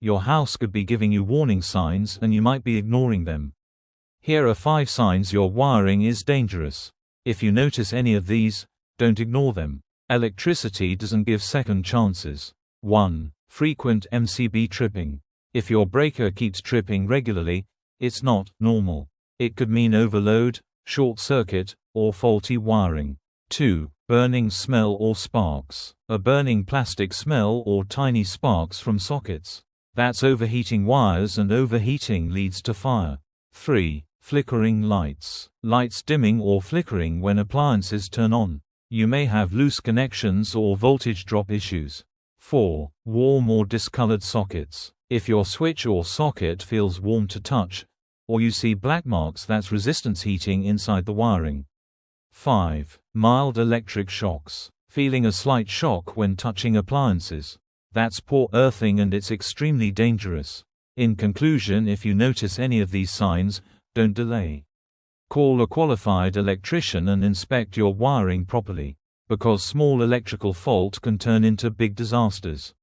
Your house could be giving you warning signs and you might be ignoring them. Here are 5 signs your wiring is dangerous. If you notice any of these, don't ignore them. Electricity doesn't give second chances. 1. Frequent MCB tripping. If your breaker keeps tripping regularly, it's not normal. It could mean overload, short circuit, or faulty wiring. 2. Burning smell or sparks. A burning plastic smell or tiny sparks from sockets. That's overheating wires, and overheating leads to fire. 3. Flickering lights. Lights dimming or flickering when appliances turn on. You may have loose connections or voltage drop issues. 4. Warm or discolored sockets. If your switch or socket feels warm to touch, or you see black marks, that's resistance heating inside the wiring. 5. Mild electric shocks. Feeling a slight shock when touching appliances. That's poor earthing and it's extremely dangerous. In conclusion, if you notice any of these signs, don't delay. Call a qualified electrician and inspect your wiring properly, because small electrical fault can turn into big disasters.